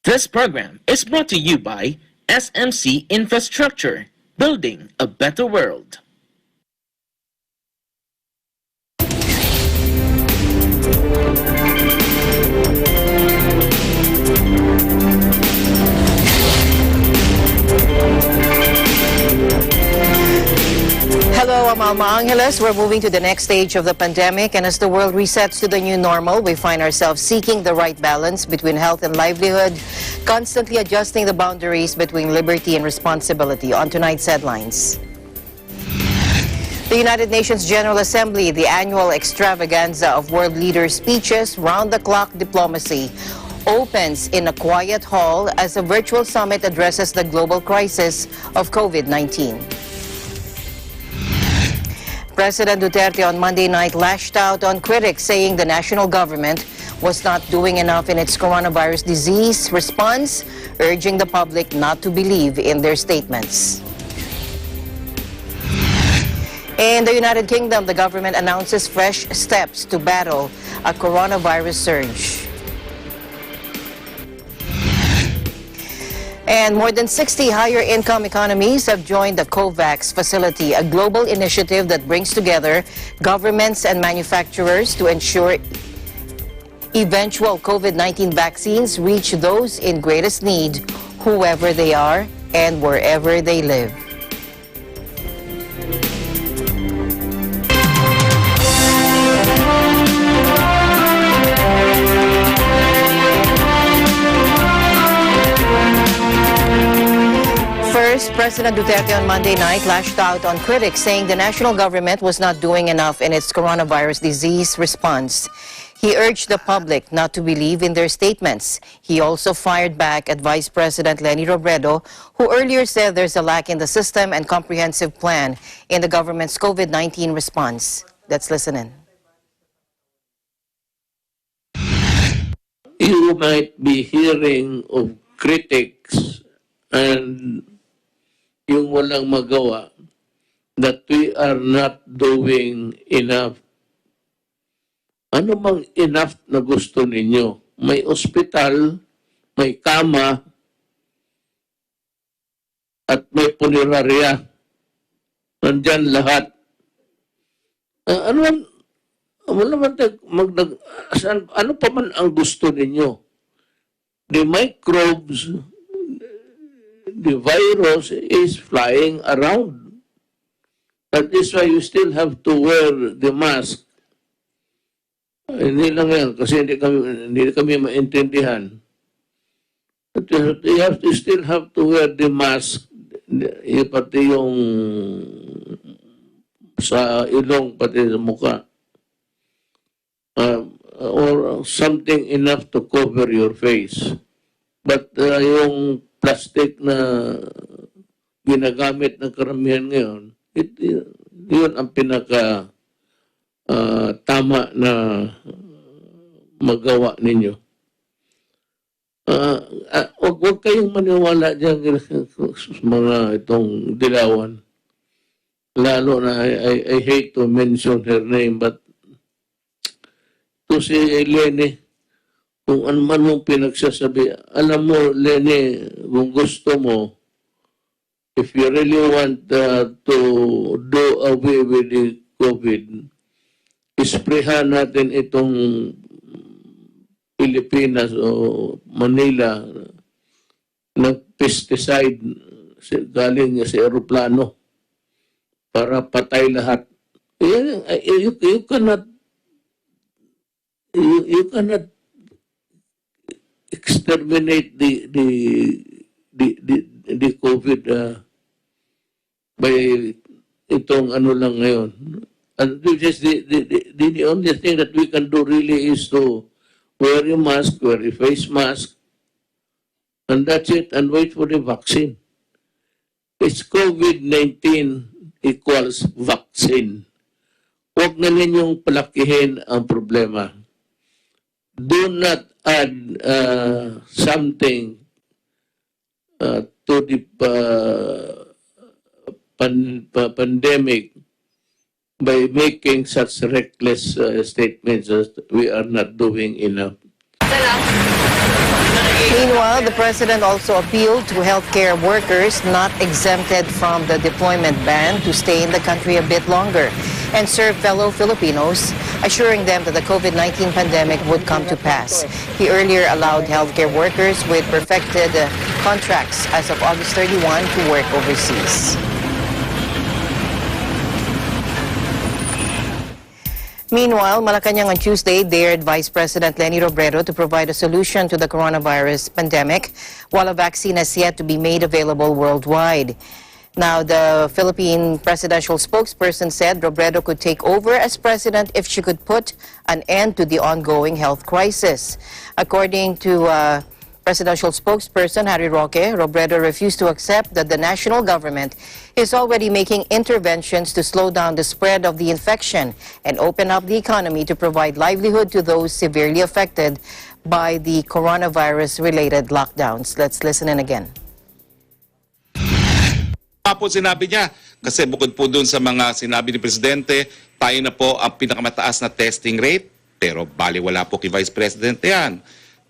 This program is brought to you by SMC Infrastructure, building a better world. Hello, I'm Alma Angeles. We're moving to the next stage of the pandemic, and as the world resets to the new normal, we find ourselves seeking the right balance between health and livelihood, constantly adjusting the boundaries between liberty and responsibility. On tonight's headlines. The United Nations General Assembly, the annual extravaganza of world leaders' speeches, round-the-clock diplomacy, opens in a quiet hall as a virtual summit addresses the global crisis of COVID-19. President Duterte on Monday night lashed out on critics, saying the national government was not doing enough in its coronavirus disease response, urging the public not to believe in their statements. In the United Kingdom, the government announces fresh steps to battle a coronavirus surge. And more than 60 higher-income economies have joined the COVAX facility, a global initiative that brings together governments and manufacturers to ensure eventual COVID-19 vaccines reach those in greatest need, whoever they are and wherever they live. First, President Duterte on Monday night lashed out on critics, saying the national government was not doing enough in its coronavirus disease response. He urged the public not to believe in their statements. He also fired back at Vice President Leni Robredo, who earlier said there's a lack in the system and comprehensive plan in the government's COVID-19 response. Let's listen in. You might be hearing of critics and yung walang magawa that we are not doing enough. Ano bang enough na gusto ninyo? May ospital, may kama, at may punerarya. Nandyan lahat. Ano pa man ang gusto ninyo? The microbes, the virus is flying around. That is why you still have to wear the mask. Hindi lang yan, kasi hindi kami maintindihan. But you still have to wear the mask, pati yung sa ilong, pati sa mukha. Or something enough to cover your face. But yung plastic na ginagamit ng karamihan ngayon, yun ang pinaka tama na magawa ninyo. Huwag kayong maniwala dyan mga itong dilawan. Lalo na, I hate to mention her name, but to si Leni, kung ano man mong pinagsasabi, alam mo, Leni, kung gusto mo, if you really want to do away with the COVID, isprehan natin itong Pilipinas o Manila ng pesticide galing sa aeroplano para patay lahat. You cannot exterminate the COVID by itong ano lang ngayon. And just the only thing that we can do really is to wear your mask, wear your face mask, and that's it, and wait for the vaccine. It's COVID-19 equals vaccine. Huwag na ninyong palakihin ang problema. Do not add something to the pandemic by making such reckless statements that we are not doing enough. Meanwhile, the president also appealed to healthcare workers not exempted from the deployment ban to stay in the country a bit longer and serve fellow Filipinos, assuring them that the COVID-19 pandemic would come to pass. He earlier allowed healthcare workers with perfected contracts as of August 31 to work overseas. Meanwhile, Malacanang on Tuesday dared Vice President Leni Robredo to provide a solution to the coronavirus pandemic, while a vaccine has yet to be made available worldwide. Now, the Philippine presidential spokesperson said Robredo could take over as president if she could put an end to the ongoing health crisis. According to presidential spokesperson Harry Roque, Robredo refused to accept that the national government is already making interventions to slow down the spread of the infection and open up the economy to provide livelihood to those severely affected by the coronavirus-related lockdowns. Let's listen in again. Po sinabi niya, kasi bukod po dun sa mga sinabi ni Presidente, tayo na po ang pinakamataas na testing rate, pero baliwala po kay Vice President yan.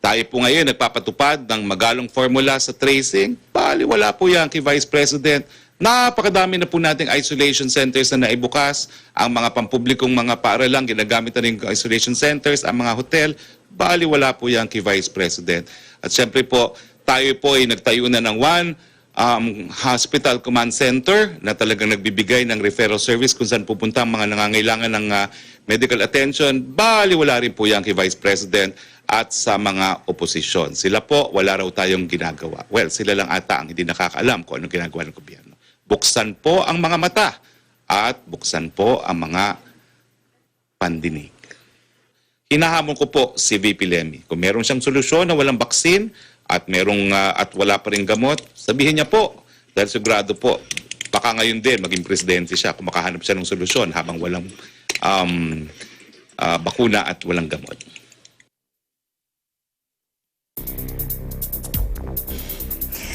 Tayo po ngayon nagpapatupad ng magalong formula sa tracing, baliwala po yan kay Vice President. Napakadami na po nating isolation centers na naibukas, ang mga pampublikong mga paaralan, ginagamit na rin isolation centers, ang mga hotel, baliwala po yan kay Vice President. At syempre po, tayo po ay nagtayo na ng hospital command center na talagang nagbibigay ng referral service kung saan pupunta ang mga nangangailangan ng medical attention. Baliwala rin po yan kay Vice President at sa mga oposisyon. Sila po, wala raw tayong ginagawa. Well, sila lang ata ang hindi nakakaalam kung anong ginagawa ng gobyerno. Buksan po ang mga mata at buksan po ang mga pandinig. Hinahamon ko po si VP Lemmy. Kung meron siyang solusyon na walang baksin at at wala pa rin gamot, sabihin niya po. Dahil sigurado po, baka ngayon din maging presidente siya kung makahanap siya ng solusyon habang walang bakuna at walang gamot.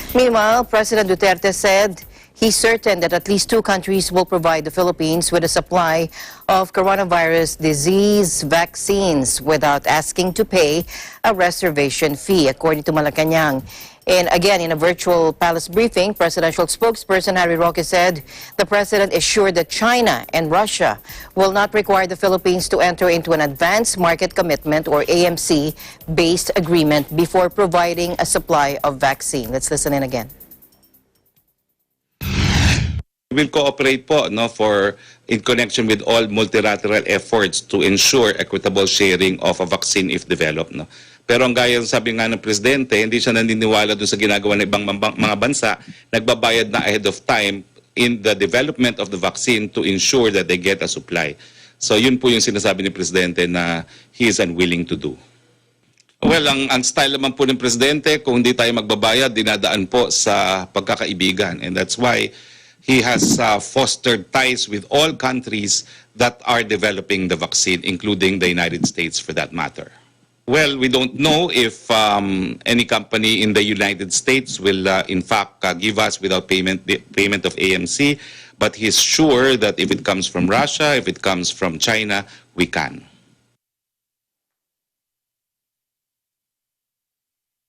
Meanwhile, President Duterte said he's certain that at least 2 countries will provide the Philippines with a supply of coronavirus disease vaccines without asking to pay a reservation fee, according to Malacanang. And again, in a virtual palace briefing, presidential spokesperson Harry Roque said the president is sure that China and Russia will not require the Philippines to enter into an advanced market commitment or AMC-based agreement before providing a supply of vaccine. Let's listen in again. We will cooperate po in connection with all multilateral efforts to ensure equitable sharing of a vaccine if developed. Pero ang gaya sabi nga ng Presidente, hindi siya naniniwala doon sa ginagawa ng ibang mga bansa, nagbabayad na ahead of time in the development of the vaccine to ensure that they get a supply. So yun po yung sinasabi ni Presidente na he is unwilling to do. Well, ang style naman po ng Presidente, kung hindi tayo magbabayad, dinadaan po sa pagkakaibigan. And that's why he has fostered ties with all countries that are developing the vaccine, including the United States for that matter. Well, we don't know if any company in the United States will in fact give us without payment of AMC, but he's sure that if it comes from Russia, if it comes from China, we can.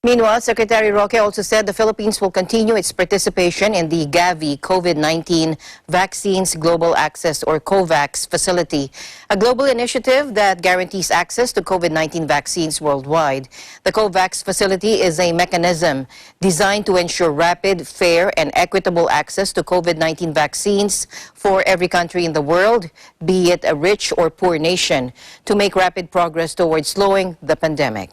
Meanwhile, Secretary Roque also said the Philippines will continue its participation in the Gavi COVID-19 Vaccines Global Access or COVAX facility, a global initiative that guarantees access to COVID-19 vaccines worldwide. The COVAX facility is a mechanism designed to ensure rapid, fair, and equitable access to COVID-19 vaccines for every country in the world, be it a rich or poor nation, to make rapid progress towards slowing the pandemic.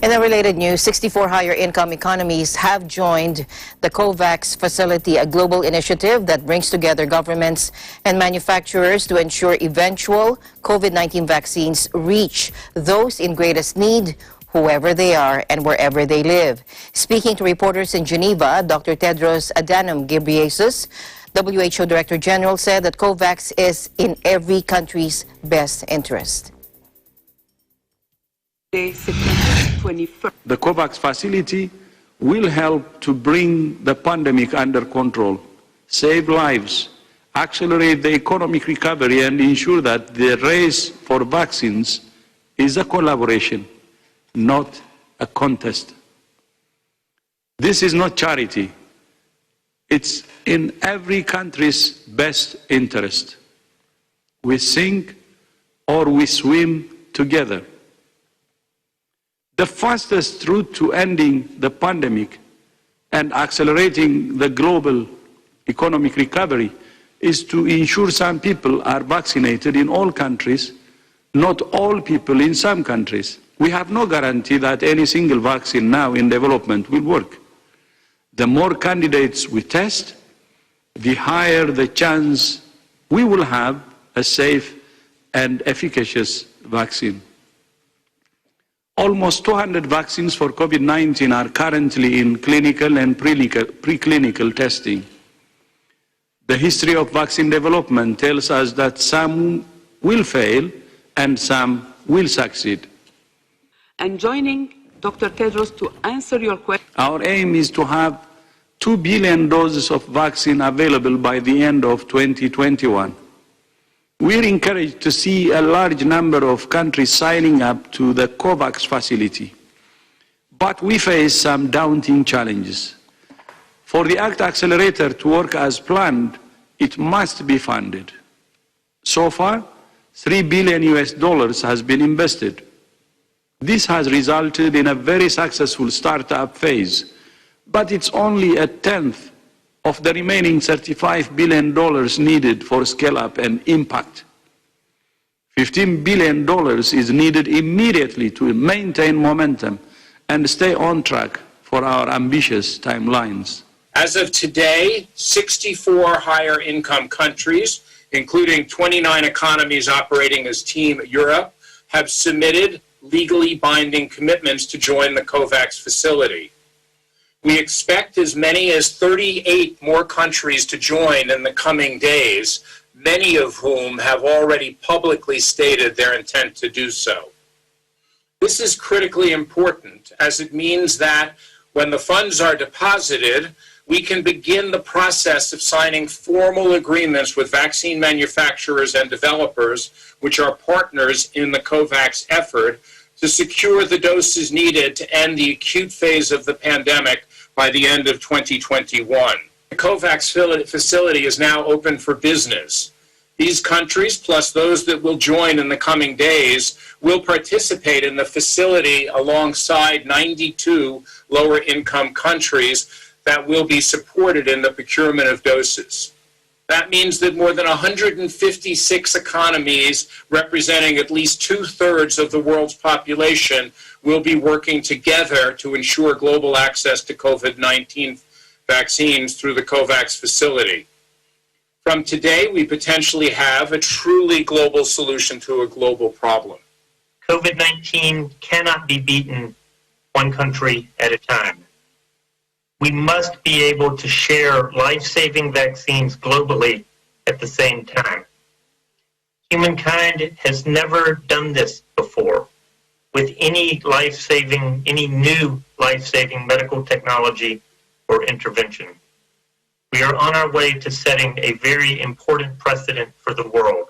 In the related news, 64 higher-income economies have joined the COVAX facility, a global initiative that brings together governments and manufacturers to ensure eventual COVID-19 vaccines reach those in greatest need, whoever they are and wherever they live. Speaking to reporters in Geneva, Dr. Tedros Adhanom Ghebreyesus, WHO Director General, said that COVAX is in every country's best interest. The COVAX facility will help to bring the pandemic under control, save lives, accelerate the economic recovery, and ensure that the race for vaccines is a collaboration, not a contest. This is not charity. It's in every country's best interest. We sink or we swim together. The fastest route to ending the pandemic and accelerating the global economic recovery is to ensure some people are vaccinated in all countries, not all people in some countries. We have no guarantee that any single vaccine now in development will work. The more candidates we test, the higher the chance we will have a safe and efficacious vaccine. Almost 200 vaccines for COVID-19 are currently in clinical and preclinical testing. The history of vaccine development tells us that some will fail and some will succeed. And joining Dr. Tedros to answer your question. Our aim is to have 2 billion doses of vaccine available by the end of 2021. We're encouraged to see a large number of countries signing up to the COVAX facility. But we face some daunting challenges. For the ACT Accelerator to work as planned, it must be funded. So far, $3 billion has been invested. This has resulted in a very successful startup phase, but it's only a tenth of the remaining $35 billion needed for scale-up and impact. $15 billion is needed immediately to maintain momentum and stay on track for our ambitious timelines. As of today, 64 higher income countries, including 29 economies operating as Team Europe, have submitted legally binding commitments to join the COVAX facility. We expect as many as 38 more countries to join in the coming days, many of whom have already publicly stated their intent to do so. This is critically important, as it means that when the funds are deposited, we can begin the process of signing formal agreements with vaccine manufacturers and developers, which are partners in the COVAX effort, to secure the doses needed to end the acute phase of the pandemic by the end of 2021. The COVAX facility is now open for business. These countries, plus those that will join in the coming days, will participate in the facility alongside 92 lower-income countries that will be supported in the procurement of doses. That means that more than 156 economies, representing at least 2/3 of the world's population, will be working together to ensure global access to COVID-19 vaccines through the COVAX facility. From today, we potentially have a truly global solution to a global problem. COVID-19 cannot be beaten one country at a time. We must be able to share life-saving vaccines globally at the same time. Humankind has never done this before with any new life-saving medical technology or intervention. We are on our way to setting a very important precedent for the world.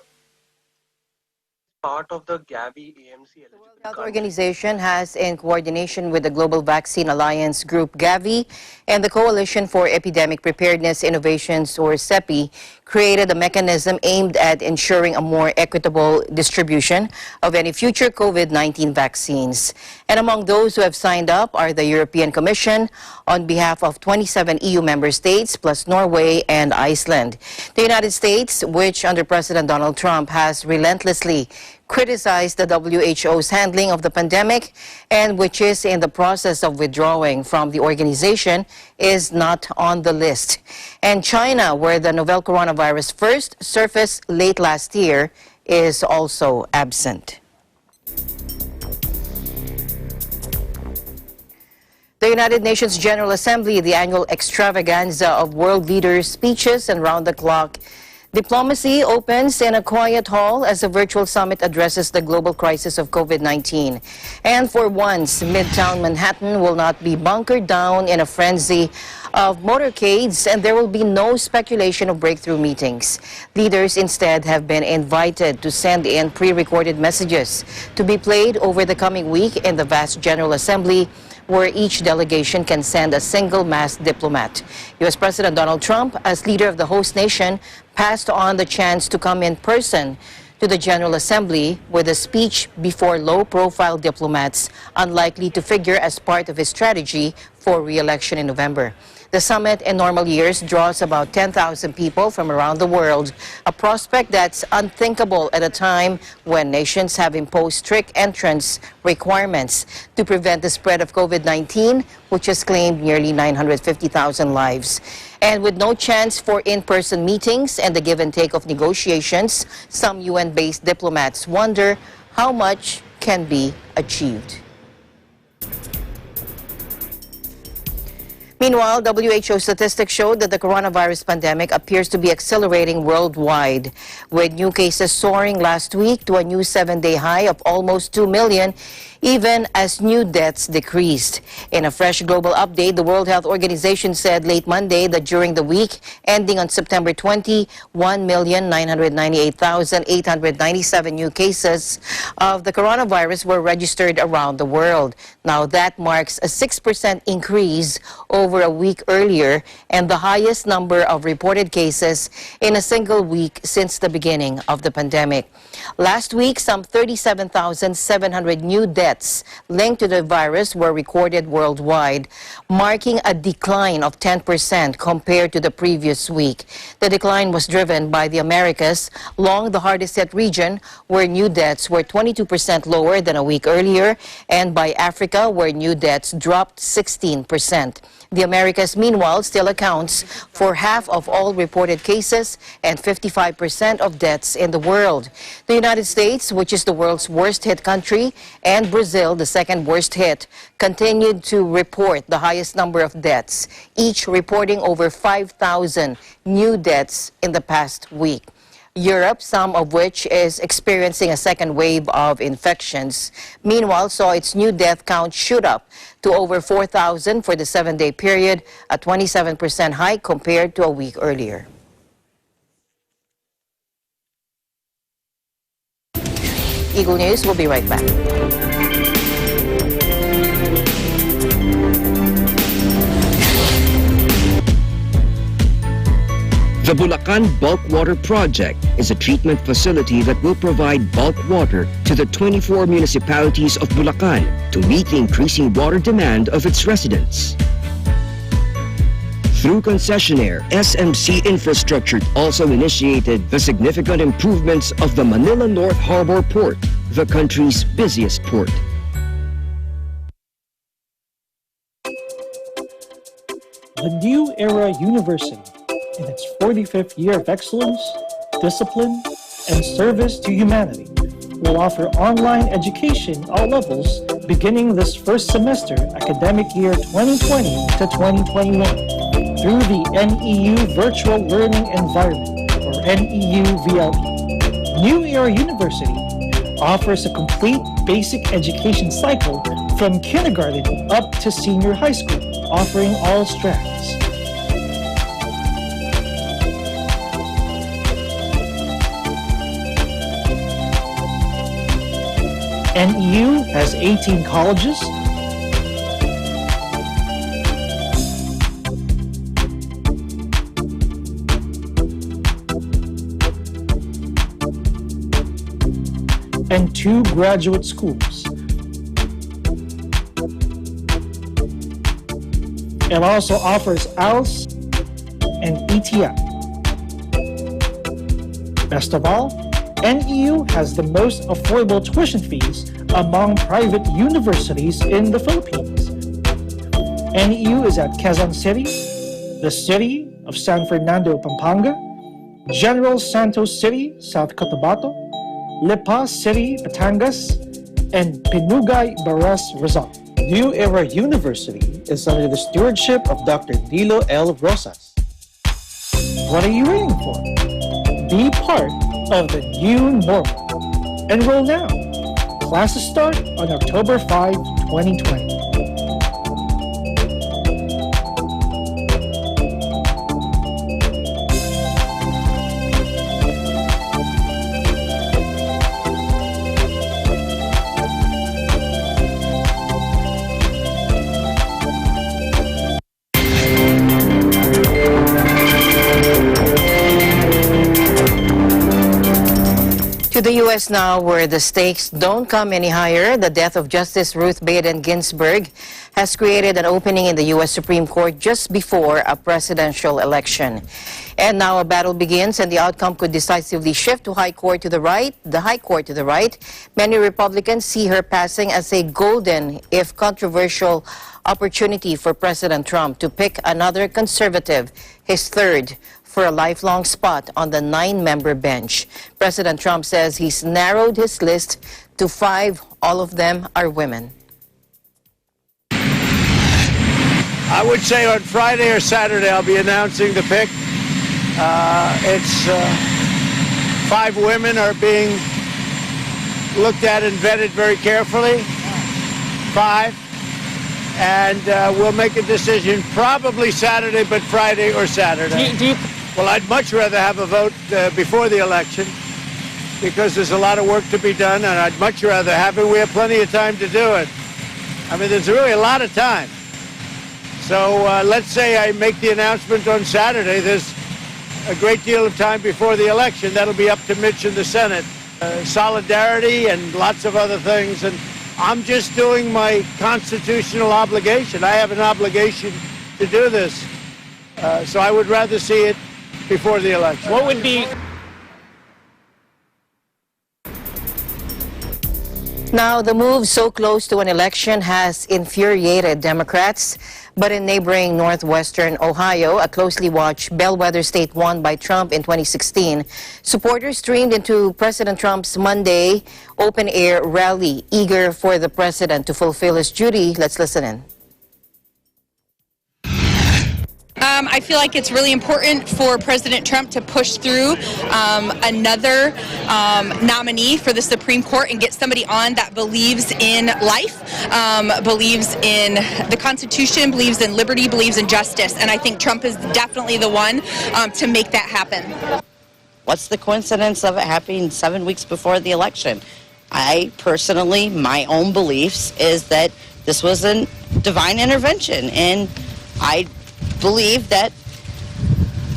Part of the Gavi AMC The World Health Organization has, in coordination with the Global Vaccine Alliance Group Gavi and the Coalition for Epidemic Preparedness Innovations, or CEPI, created a mechanism aimed at ensuring a more equitable distribution of any future COVID-19 vaccines. And among those who have signed up are the European Commission on behalf of 27 EU member states, plus Norway and Iceland. The United States, which under President Donald Trump has relentlessly criticized the WHO's handling of the pandemic and which is in the process of withdrawing from the organization, is not on the list. And China, where the novel coronavirus first surfaced late last year, is also absent. The United Nations General Assembly, the annual extravaganza of world leaders' speeches and round-the-clock Diplomacy opens in a quiet hall as a virtual summit addresses the global crisis of COVID-19. And for once, Midtown Manhattan will not be bunkered down in a frenzy of motorcades, and there will be no speculation of breakthrough meetings. Leaders instead have been invited to send in pre-recorded messages to be played over the coming week in the vast General Assembly, where each delegation can send a single masked diplomat. U.S. President Donald Trump, as leader of the host nation, passed on the chance to come in person to the General Assembly with a speech before low-profile diplomats, unlikely to figure as part of his strategy for re-election in November. The summit in normal years draws about 10,000 people from around the world, a prospect that's unthinkable at a time when nations have imposed strict entrance requirements to prevent the spread of COVID-19, which has claimed nearly 950,000 lives. And with no chance for in-person meetings and the give and take of negotiations, some UN-based diplomats wonder how much can be achieved. Meanwhile, WHO statistics showed that the coronavirus pandemic appears to be accelerating worldwide, with new cases soaring last week to a new 7-day high of almost 2 million, even as new deaths decreased. In a fresh global update, the World Health Organization said late Monday that during the week ending on September 20, 1,998,897 new cases of the coronavirus were registered around the world. Now that marks a 6% increase over a week earlier and the highest number of reported cases in a single week since the beginning of the pandemic. Last week, some 37,700 new deaths linked to the virus were recorded worldwide, marking a decline of 10% compared to the previous week. The decline was driven by the Americas, long the hardest hit region, where new deaths were 22% lower than a week earlier, and by Africa, where new deaths dropped 16%. The Americas, meanwhile, still accounts for half of all reported cases and 55% of deaths in the world. The United States, which is the world's worst hit country, and Brazil, the second worst hit, continued to report the highest number of deaths, each reporting over 5,000 new deaths in the past week. Europe, some of which is experiencing a second wave of infections, meanwhile saw its new death count shoot up to over 4,000 for the 7-day period, a 27% hike compared to a week earlier. Eagle News will be right back. The Bulacan Bulk Water Project is a treatment facility that will provide bulk water to the 24 municipalities of Bulacan to meet the increasing water demand of its residents. Through concessionaire, SMC Infrastructure also initiated the significant improvements of the Manila North Harbor Port, the country's busiest port. The New Era University, in its 45th year of excellence, discipline, and service to humanity, will offer online education at all levels beginning this first semester, academic year 2020 to 2021, through the NEU Virtual Learning Environment, or NEU VLE. New Era University offers a complete basic education cycle from kindergarten up to senior high school, offering all strands. NEU has 18 colleges, and 2 graduate schools. It also offers ALS and ETF. Best of all, NEU has the most affordable tuition fees among private universities in the Philippines. NEU is at Quezon City, the city of San Fernando, Pampanga, General Santos City, South Cotabato, Lipa City, Batangas, and Pinugay, Baras, Rizal. New Era University is under the stewardship of Dr. Dilo L. Rosas. What are you waiting for? Be part of the new normal. Enroll now. Classes start on October 5, 2020. To the U.S. now, where the stakes don't come any higher. The death of Justice Ruth Bader Ginsburg has created an opening in the U.S. Supreme Court just before a presidential election. And now a battle begins, and the outcome could decisively shift to the High Court to the right. Many Republicans see her passing as a golden, if controversial, opportunity for President Trump to pick another conservative, his third, for a lifelong spot on the 9-member bench. President Trump says he's narrowed his list to 5. All of them are women. I would say on Friday or Saturday I'll be announcing the pick. It's 5 women are being looked at and vetted very carefully. 5. And we'll make a decision probably Saturday, but Friday or Saturday. Well, I'd much rather have a vote before the election because there's a lot of work to be done, and I'd much rather have it. We have plenty of time to do it. I mean, there's really a lot of time. So let's say I make the announcement on Saturday. There's a great deal of time before the election. That'll be up to Mitch and the Senate. Solidarity and lots of other things. And I'm just doing my constitutional obligation. I have an obligation to do this. So I would rather see it before the election. What would be... Now, the move so close to an election has infuriated Democrats. But in neighboring northwestern Ohio, a closely watched bellwether state won by Trump in 2016, supporters streamed into President Trump's Monday open-air rally, eager for the president to fulfill his duty. Let's listen in. I feel like it's really important for President Trump to push through another nominee for the Supreme Court and get somebody on that believes in life, believes in the Constitution, believes in liberty, believes in justice. And I think Trump is definitely the one to make that happen. What's the coincidence of it happening 7 weeks before the election? I personally, my own beliefs is that this was a divine intervention, and I believe that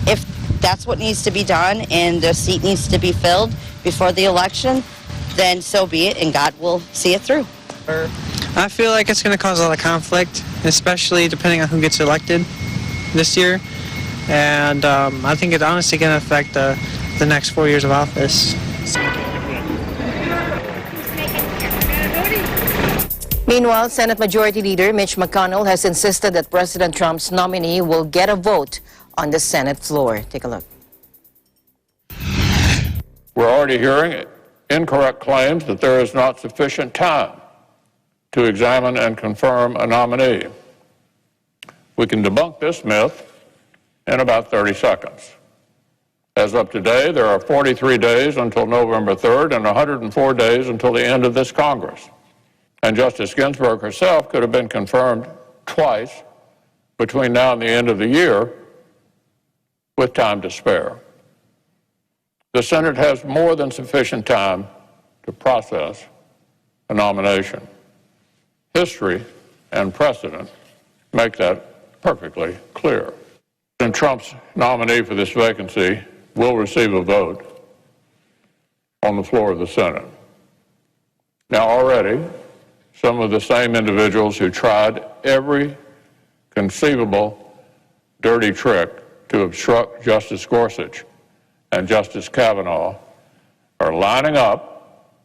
if that's what needs to be done and the seat needs to be filled before the election, then so be it, and God will see it through. I feel like it's going to cause a lot of conflict, especially depending on who gets elected this year. And I think it's honestly going to affect the next 4 years of office. Meanwhile, Senate Majority Leader Mitch McConnell has insisted that President Trump's nominee will get a vote on the Senate floor. Take a look. We're already hearing incorrect claims that there is not sufficient time to examine and confirm a nominee. We can debunk this myth in about 30 seconds. As of today, there are 43 days until November 3rd and 104 days until the end of this Congress. And Justice Ginsburg herself could have been confirmed twice between now and the end of the year with time to spare. The Senate has more than sufficient time to process a nomination. History and precedent make that perfectly clear. President Trump's nominee for this vacancy will receive a vote on the floor of the Senate. Now already, some of the same individuals who tried every conceivable dirty trick to obstruct Justice Gorsuch and Justice Kavanaugh are lining up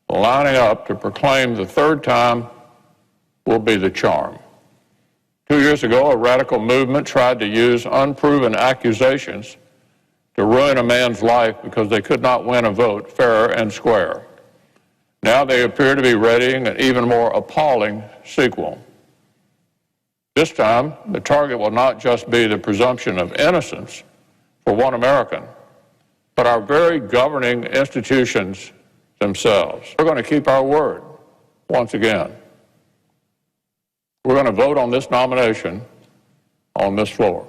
to proclaim the third time will be the charm. 2 years ago, a radical movement tried to use unproven accusations to ruin a man's life because they could not win a vote fair and square. Now they appear to be readying an even more appalling sequel. This time, the target will not just be the presumption of innocence for one American, but our very governing institutions themselves. We're going to keep our word once again. We're going to vote on this nomination on this floor.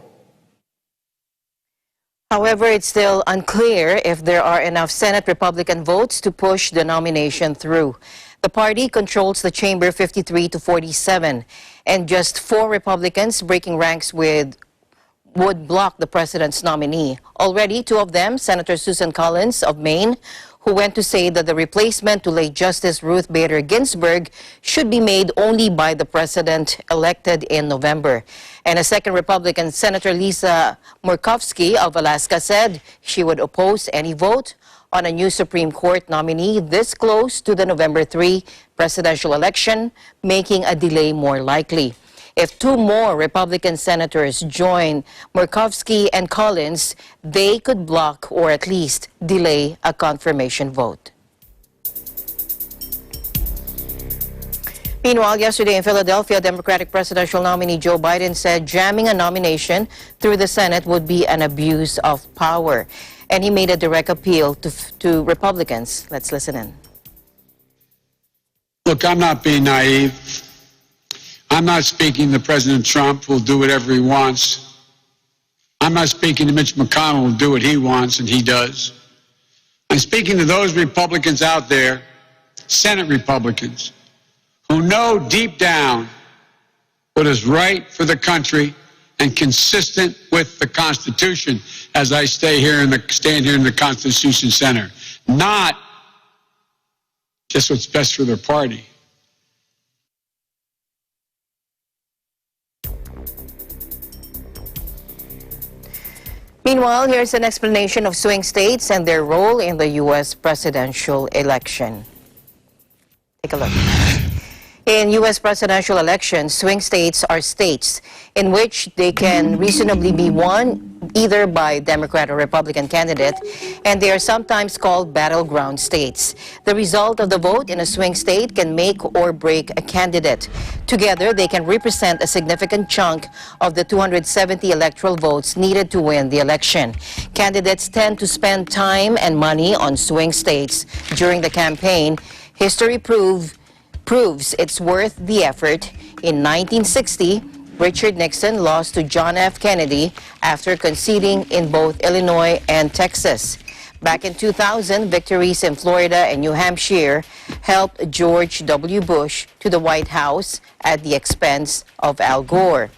However, it's still unclear if there are enough Senate Republican votes to push the nomination through. The party controls the chamber 53 to 47, and just 4 Republicans breaking ranks would block the president's nominee. Already, 2 of them, Senator Susan Collins of Maine, who went to say that the replacement to late Justice Ruth Bader Ginsburg should be made only by the president elected in November. And a second Republican, Senator Lisa Murkowski of Alaska, said she would oppose any vote on a new Supreme Court nominee this close to the November 3 presidential election, making a delay more likely. If 2 more Republican senators join Murkowski and Collins, they could block or at least delay a confirmation vote. Meanwhile, yesterday in Philadelphia, Democratic presidential nominee Joe Biden said jamming a nomination through the Senate would be an abuse of power. And he made a direct appeal to Republicans. Let's listen in. Look, I'm not being naive. I'm not speaking to President Trump, who'll do whatever he wants. I'm not speaking to Mitch McConnell, who'll do what he wants, and he does. I'm speaking to those Republicans out there, Senate Republicans, who know deep down what is right for the country and consistent with the Constitution, as I stand here in the Constitution Center, not just what's best for their party. Meanwhile, here's an explanation of swing states and their role in the U.S. presidential election. Take a look. In U.S. presidential elections, swing states are states in which they can reasonably be won either by Democrat or Republican candidate, and they are sometimes called battleground states. The result of the vote in a swing state can make or break a candidate. Together, they can represent a significant chunk of the 270 electoral votes needed to win the election. Candidates tend to spend time and money on swing states during the campaign. History proves it's worth the effort. In 1960, Richard Nixon lost to John F. Kennedy after conceding in both Illinois and Texas. Back in 2000, victories in Florida and New Hampshire helped George W. Bush to the White House at the expense of Al Gore.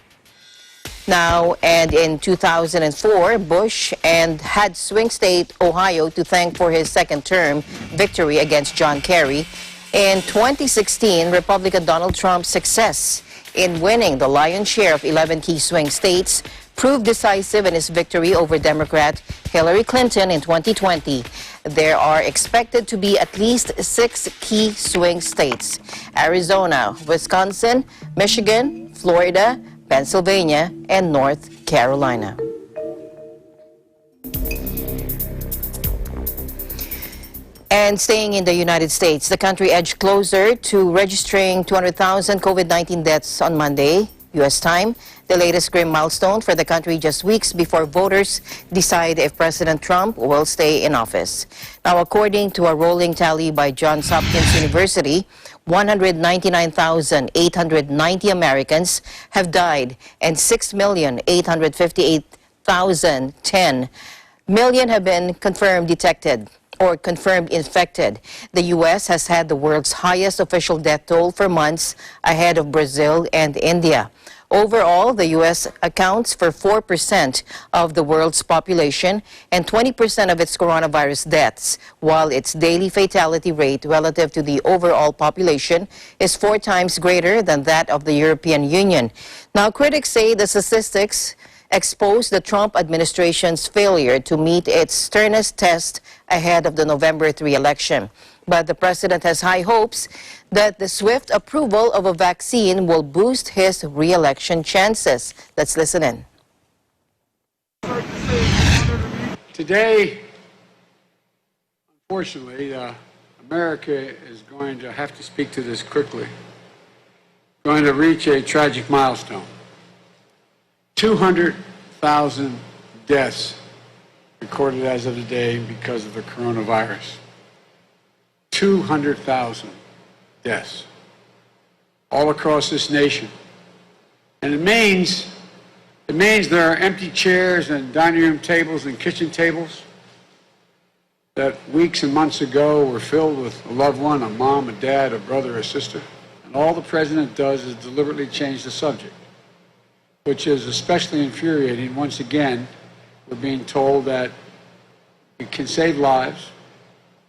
Now, and in 2004, Bush had swing state Ohio to thank for his second term victory against John Kerry. In 2016, Republican Donald Trump's success in winning the lion's share of 11 key swing states proved decisive in his victory over Democrat Hillary Clinton in 2020. There are expected to be at least 6 key swing states: Arizona, Wisconsin, Michigan, Florida, Pennsylvania, and North Carolina. And staying in the United States, the country edged closer to registering 200,000 COVID-19 deaths on Monday, U.S. time, the latest grim milestone for the country just weeks before voters decide if President Trump will stay in office. Now, according to a rolling tally by Johns Hopkins University, 199,890 Americans have died and 6,858,010 million have been confirmed infected. The U.S. has had the world's highest official death toll for months, ahead of Brazil and India. Overall, the U.S. accounts for 4% of the world's population and 20% of its coronavirus deaths, while its daily fatality rate relative to the overall population is 4 times greater than that of the European Union. Now, critics say the statistics expose the Trump administration's failure to meet its sternest test ahead of the November 3 election. But the president has high hopes that the swift approval of a vaccine will boost his re-election chances. Let's listen in. Today, unfortunately, America is going to have to speak to this quickly. Going to reach a tragic milestone. 200,000 deaths recorded as of today because of the coronavirus. 200,000 deaths all across this nation. And it means there are empty chairs and dining room tables and kitchen tables that weeks and months ago were filled with a loved one, a mom, a dad, a brother, a sister. And all the president does is deliberately change the subject, which is especially infuriating. Once again, we're being told that we can save lives.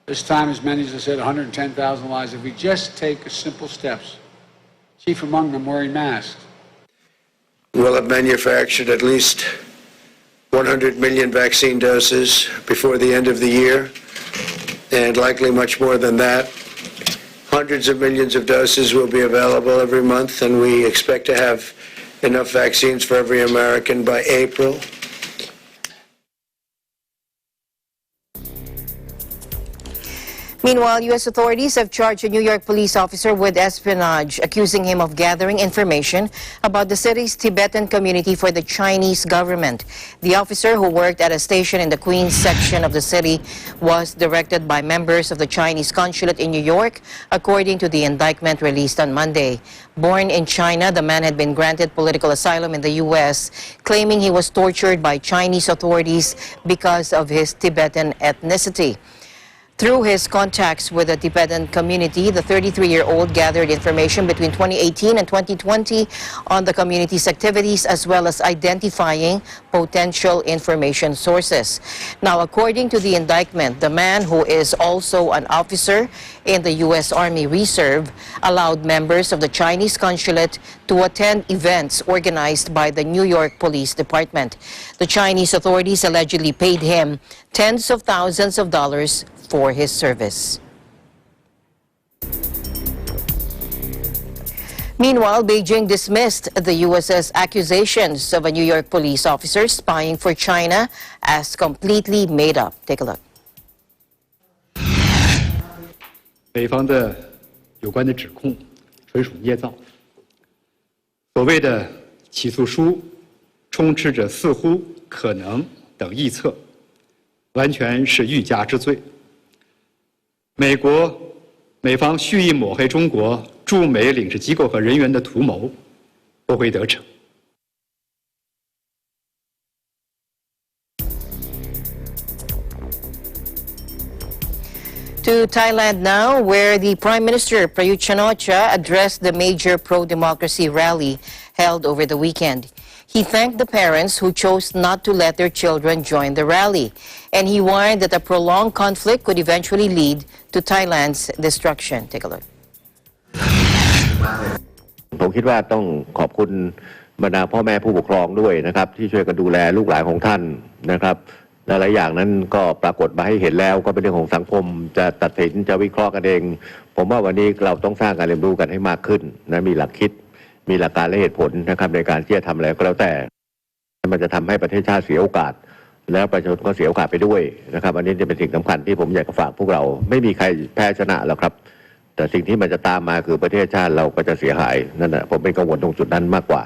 This time, as many as I said, 110,000 lives. If we just take simple steps, chief among them wearing masks. We'll have manufactured at least 100 million vaccine doses before the end of the year, and likely much more than that. Hundreds of millions of doses will be available every month, and we expect to have enough vaccines for every American by April. Meanwhile, U.S. authorities have charged a New York police officer with espionage, accusing him of gathering information about the city's Tibetan community for the Chinese government. The officer, who worked at a station in the Queens section of the city, was directed by members of the Chinese consulate in New York, according to the indictment released on Monday. Born in China, the man had been granted political asylum in the U.S., claiming he was tortured by Chinese authorities because of his Tibetan ethnicity. Through his contacts with the Tibetan community, the 33-year-old gathered information between 2018 and 2020 on the community's activities, as well as identifying potential information sources. Now, according to the indictment, the man, who is also an officer in the U.S. Army Reserve, allowed members of the Chinese consulate to attend events organized by the New York Police Department. The Chinese authorities allegedly paid him tens of thousands of dollars for his service. Meanwhile, Beijing dismissed the U.S.'s accusations of a New York police officer spying for China as completely made up. Take a look. 北方的有关的指控纯属捏造，所谓的起诉书充斥着似乎、可能等臆测，完全是欲加之罪。美方蓄意抹黑中国驻美领事机构和人员的图谋不会得逞。 To Thailand now, where the Prime Minister Prayut Chan-o-cha addressed the major pro-democracy rally held over the weekend. He thanked the parents who chose not to let their children join the rally, and he warned that a prolonged conflict could eventually lead to Thailand's destruction. Take a look. ผมคิดว่าต้องขอบคุณบรรดาพ่อแม่ผู้ปกครองด้วยนะครับที่ช่วยกันดูแลลูกหลานของท่านนะครับหลายๆอย่างนั้นก็ปรากฏมาให้เห็นแล้วก็เป็นเรื่องของสังคมจะตัดสินจะวิเคราะห์กันเองผมว่าวันนี้เราต้องสร้างการเรียนรู้กันให้มากขึ้นนะมีหลักคิดมีหลักการและเหตุผลนะครับในการที่จะทำอะไรก็แล้วแต่มันจะทำให้ประเทศชาติเสียโอกาสแล้วประชาชนก็เสียโอกาสไปด้วยนะครับอันนี้จะเป็นสิ่งสำคัญที่ผมอยากจะฝากพวกเราไม่มีใครแพ้ชนะหรอกครับแต่สิ่งที่มันจะตามมาคือประเทศชาติเราก็จะเสียหายนั่นแหละผมเป็นกังวลตรงจุดนั้นมากกว่า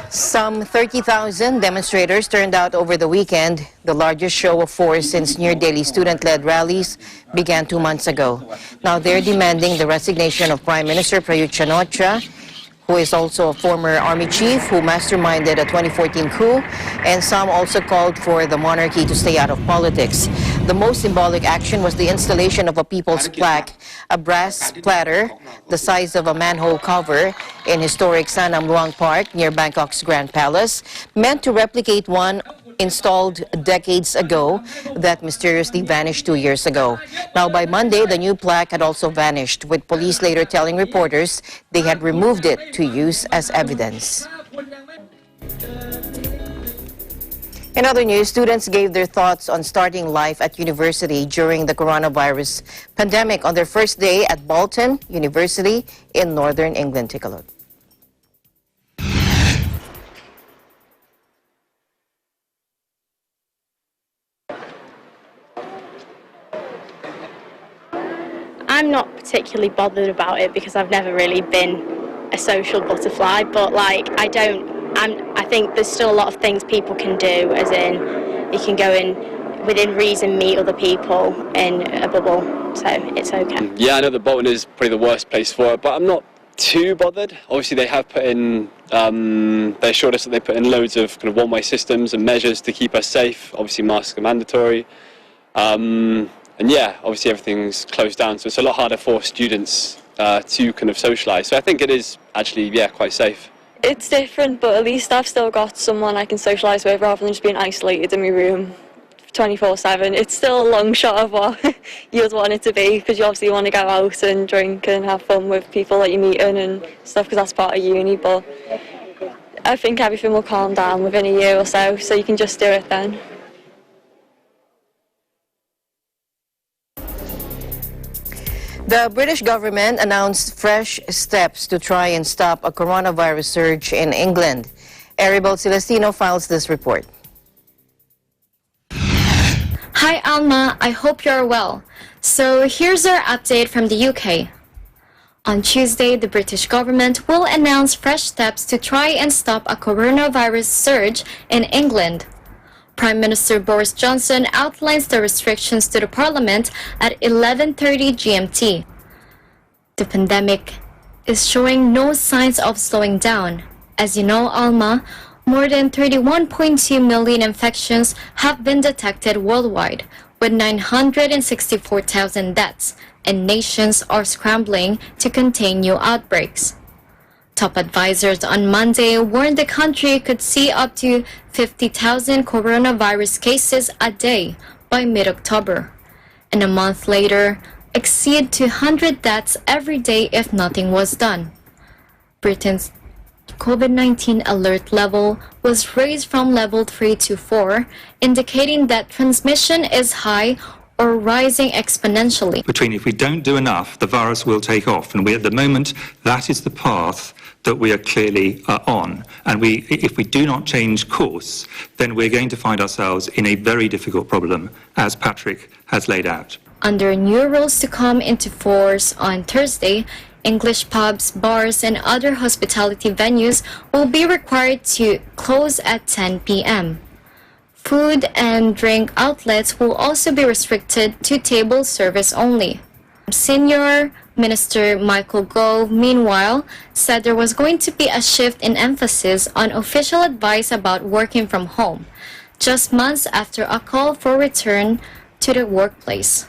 Some 30,000 demonstrators turned out over the weekend, the largest show of force since near-daily student-led rallies began 2 months ago. Now they're demanding the resignation of Prime Minister Prayut Chan-o-cha, who is also a former army chief who masterminded a 2014 coup, and some also called for the monarchy to stay out of politics. The most symbolic action was the installation of a people's plaque, a brass platter the size of a manhole cover in historic Sanam Luang Park near Bangkok's Grand Palace, meant to replicate one installed decades ago that mysteriously vanished 2 years ago. Now, by Monday, the new plaque had also vanished, with police later telling reporters they had removed it to use as evidence. In other news, students gave their thoughts on starting life at university during the coronavirus pandemic on their first day at Bolton University in Northern England. Take a look. I'm not particularly bothered about it because I've never really been a social butterfly, but like I think there's still a lot of things people can do, as in you can go in within reason, meet other people in a bubble, so it's okay. Yeah, I know that Bolton is probably the worst place for it, but I'm not too bothered. Obviously they have put in, they assured us that they put in loads of kind of one-way systems and measures to keep us safe. Obviously masks are mandatory. And yeah, obviously everything's closed down, so it's a lot harder for students to kind of socialise. So I think it is actually, yeah, quite safe. It's different, but at least I've still got someone I can socialise with rather than just being isolated in my room 24/7. It's still a long shot of what you'd want it to be, because you obviously want to go out and drink and have fun with people that you're meeting and stuff, because that's part of uni, but I think everything will calm down within a year or so you can just do it then. The British government announced fresh steps to try and stop a coronavirus surge in England. Aribel Celestino files this report. Hi Alma, I hope you're well. So here's our update from the UK. On Tuesday, the British government will announce fresh steps to try and stop a coronavirus surge in England. Prime Minister Boris Johnson outlines the restrictions to the Parliament at 11:30 GMT. The pandemic is showing no signs of slowing down. As you know, Alma, more than 31.2 million infections have been detected worldwide, with 964,000 deaths, and nations are scrambling to contain new outbreaks. Top advisors on Monday warned the country could see up to 50,000 coronavirus cases a day by mid-October, and a month later, exceed 200 deaths every day if nothing was done. Britain's COVID-19 alert level was raised from level 3 to 4, indicating that transmission is high or rising exponentially. Between if we don't do enough, the virus will take off. And at the moment, that is the path that we are clearly on. And if we do not change course, then we're going to find ourselves in a very difficult problem, as Patrick has laid out. Under new rules to come into force on Thursday, English pubs, bars, and other hospitality venues will be required to close at 10 p.m. Food and drink outlets will also be restricted to table service only. Senior Minister Michael Gove, meanwhile, said there was going to be a shift in emphasis on official advice about working from home, just months after a call for return to the workplace.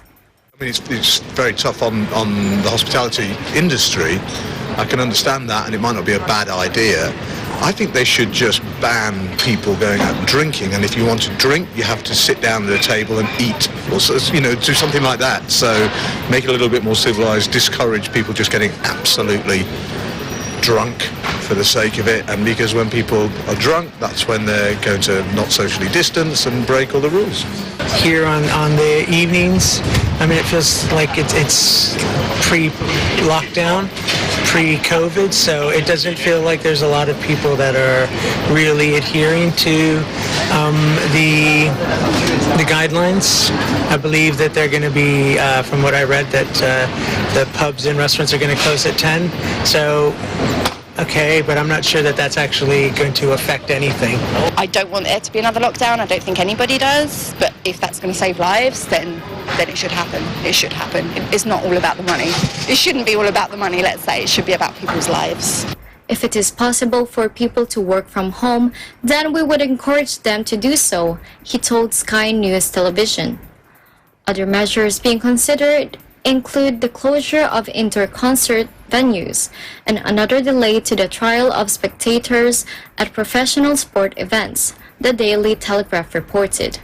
I mean, it's very tough on the hospitality industry. I can understand that, and it might not be a bad idea. I think they should just ban people going out and drinking, and if you want to drink, you have to sit down at a table and eat, or, you know, do something like that. So make it a little bit more civilized, discourage people just getting absolutely drunk for the sake of it, and because when people are drunk, that's when they're going to not socially distance and break all the rules. Here on the evenings, I mean, it feels like it's pre-lockdown, pre-COVID, so it doesn't feel like there's a lot of people that are really adhering to the guidelines. I believe that they're going to be, from what I read, that the pubs and restaurants are going to close at 10. So, okay, but I'm not sure that that's actually going to affect anything. I don't want there to be another lockdown. I don't think anybody does. But if that's going to save lives, then it should happen. It should happen. It's not all about the money. It shouldn't be all about the money, let's say. It should be about people's lives. If it is possible for people to work from home, then we would encourage them to do so, he told Sky News Television. Other measures being considered include the closure of indoor concert venues and another delay to the trial of spectators at professional sport events, the Daily Telegraph reported.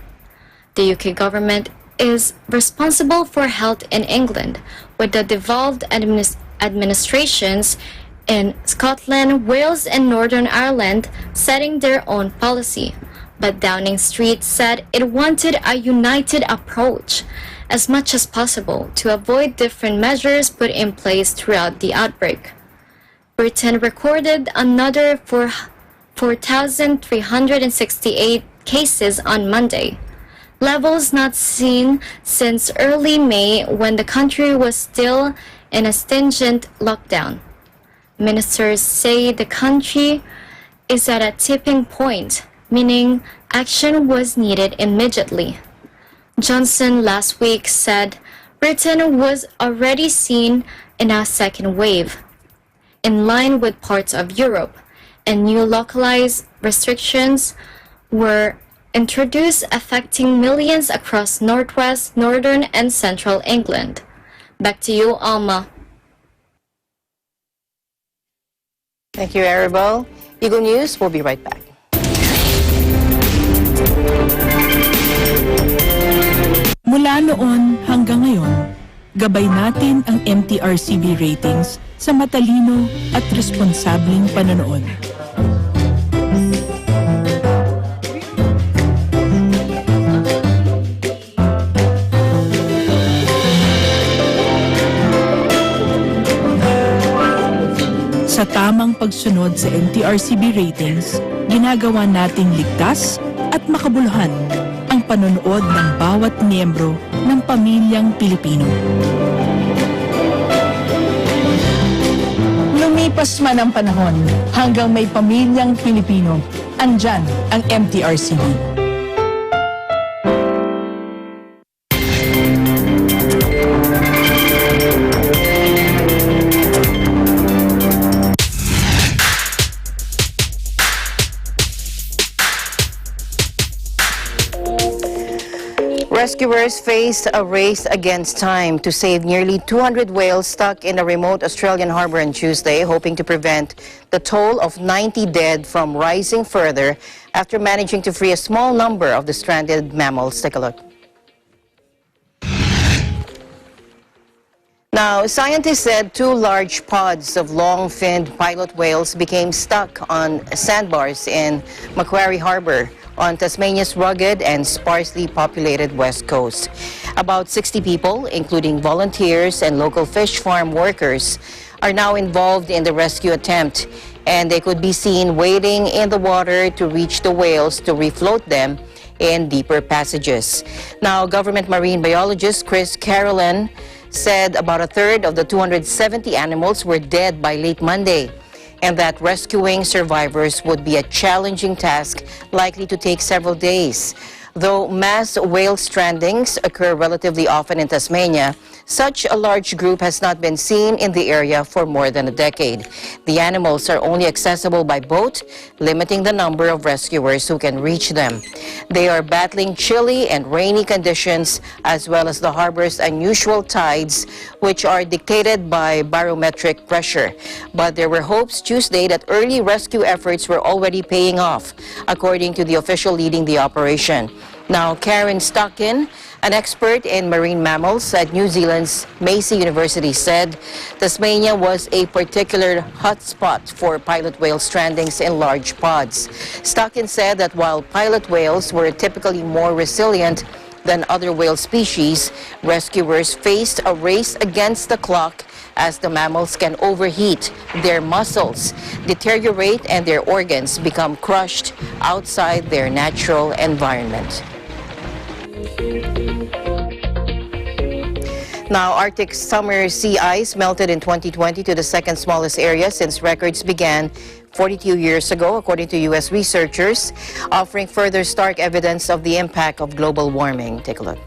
The UK government is responsible for health in England, with the devolved administrations in Scotland, Wales, and Northern Ireland setting their own policy. But Downing Street said it wanted a united approach as much as possible to avoid different measures put in place throughout the outbreak. Britain recorded another 4,368 cases on Monday, levels not seen since early May when the country was still in a stringent lockdown. Ministers say the country is at a tipping point, meaning action was needed immediately. Johnson last week said Britain was already seen in a second wave, in line with parts of Europe, and new localized restrictions were introduced affecting millions across northwest, northern, and central England. Back to you, Alma. Thank you, Arabelle. Eagle News, we'll be right back. Mula noon hanggang ngayon, gabay natin ang MTRCB ratings sa matalino at responsableng panonood. Sa tamang pagsunod sa MTRCB ratings, ginagawa nating ligtas at makabuluhan ang panonood ng bawat miyembro ng pamilyang Pilipino. Lumipas man ang panahon, hanggang may pamilyang Pilipino, andyan ang MTRCB. Rescuers faced a race against time to save nearly 200 whales stuck in a remote Australian harbour on Tuesday, hoping to prevent the toll of 90 dead from rising further after managing to free a small number of the stranded mammals. Take a look. Now, scientists said two large pods of long-finned pilot whales became stuck on sandbars in Macquarie Harbour on Tasmania's rugged and sparsely populated west coast. About 60 people, including volunteers and local fish farm workers, are now involved in the rescue attempt, and they could be seen wading in the water to reach the whales to refloat them in deeper passages. Now, government marine biologist Chris Carolan said about a third of the 270 animals were dead by late Monday, and that rescuing survivors would be a challenging task likely to take several days. Though mass whale strandings occur relatively often in Tasmania, such a large group has not been seen in the area for more than a decade. The animals are only accessible by boat, limiting the number of rescuers who can reach them. They are battling chilly and rainy conditions, as well as the harbor's unusual tides, which are dictated by barometric pressure. But there were hopes Tuesday that early rescue efforts were already paying off, according to the official leading the operation. Now, Karen Stockin, an expert in marine mammals at New Zealand's Massey University, said Tasmania was a particular hotspot for pilot whale strandings in large pods. Stockin said that while pilot whales were typically more resilient than other whale species, rescuers faced a race against the clock as the mammals can overheat, their muscles deteriorate, and their organs become crushed outside their natural environment. Now, Arctic summer sea ice melted in 2020 to the second smallest area since records began 42 years ago, according to U.S. researchers, offering further stark evidence of the impact of global warming. Take a look.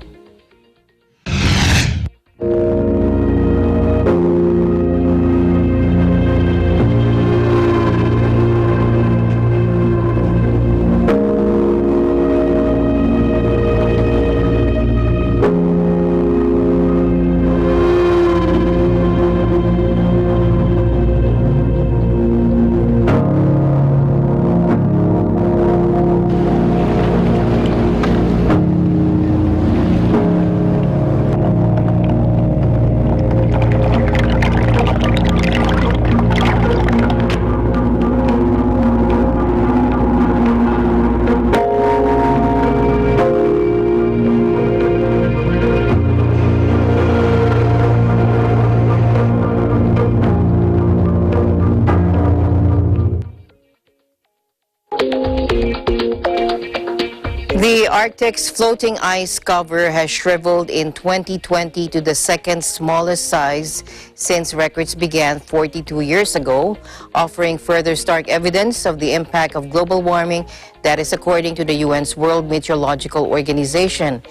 Arctic's floating ice cover has shriveled in 2020 to the second smallest size since records began 42 years ago, offering further stark evidence of the impact of global warming. That is according to the UN's World Meteorological Organization.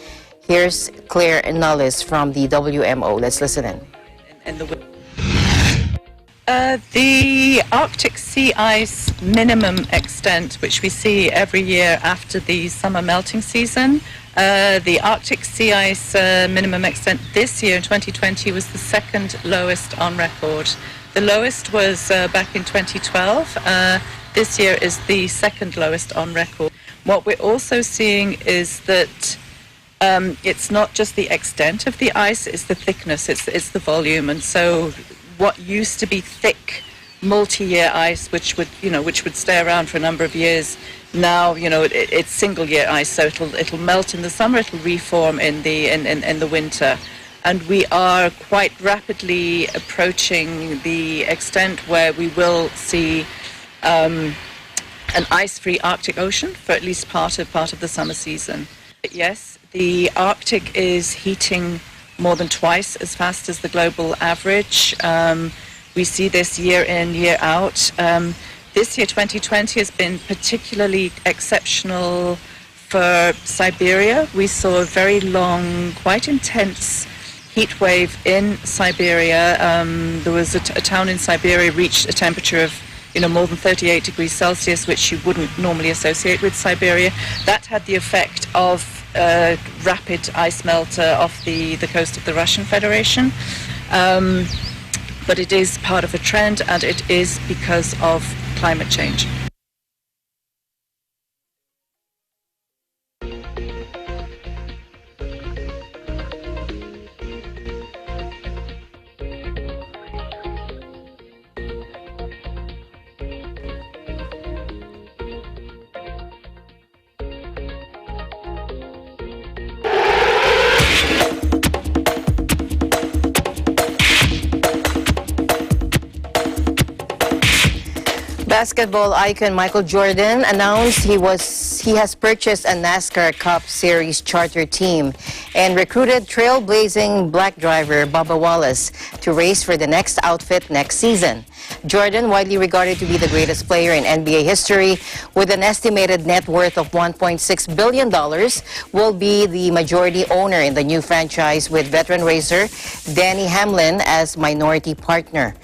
Here's Claire Nullis from the WMO. Let's listen in. The Arctic sea ice minimum extent, which we see every year after the summer melting season, the Arctic sea ice minimum extent this year in 2020 was the second lowest on record. The lowest was back in 2012. This year is the second lowest on record. What we're also seeing is that it's not just the extent of the ice, it's the thickness, it's the volume. And so what used to be thick multi-year ice, which would stay around for a number of years, now it's single-year ice. So it'll melt in the summer, it'll reform in the winter, and we are quite rapidly approaching the extent where we will see an ice-free Arctic Ocean for at least part of the summer season. Yes, the Arctic is heating more than twice as fast as the global average. We see this year in, year out. This year, 2020, has been particularly exceptional for Siberia. We saw a very long, quite intense heat wave in Siberia. There was a town in Siberia reached a temperature of more than 38 degrees Celsius, which you wouldn't normally associate with Siberia. That had the effect of rapid ice melt off the coast of the Russian Federation. But it is part of a trend, and it is because of climate change. Basketball icon Michael Jordan announced he has purchased a NASCAR Cup Series charter team and recruited trailblazing black driver Bubba Wallace to race for the next outfit next season. Jordan, widely regarded to be the greatest player in NBA history, with an estimated net worth of $1.6 billion, will be the majority owner in the new franchise, with veteran racer Denny Hamlin as minority partner.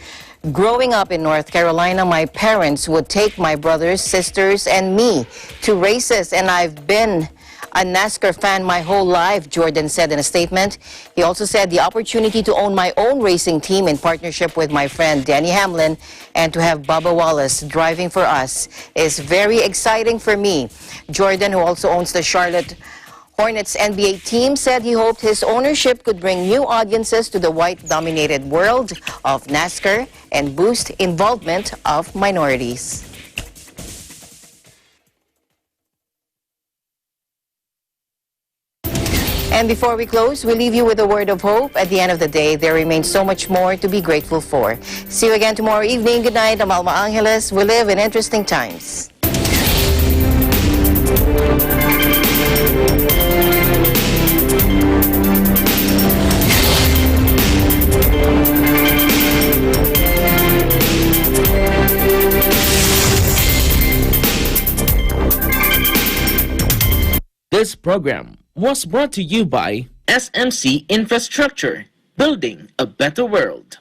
Growing up in North Carolina, my parents would take my brothers, sisters, and me to races, and I've been a NASCAR fan my whole life, Jordan said in a statement. He also said the opportunity to own my own racing team in partnership with my friend Denny Hamlin and to have Bubba Wallace driving for us is very exciting for me. Jordan, who also owns the Charlotte Hornets NBA team, said he hoped his ownership could bring new audiences to the white-dominated world of NASCAR and boost involvement of minorities. And before we close, we leave you with a word of hope. At the end of the day, there remains so much more to be grateful for. See you again tomorrow evening. Good night. I'm Alma Angeles. We live in interesting times. This program was brought to you by SMC Infrastructure, building a better world.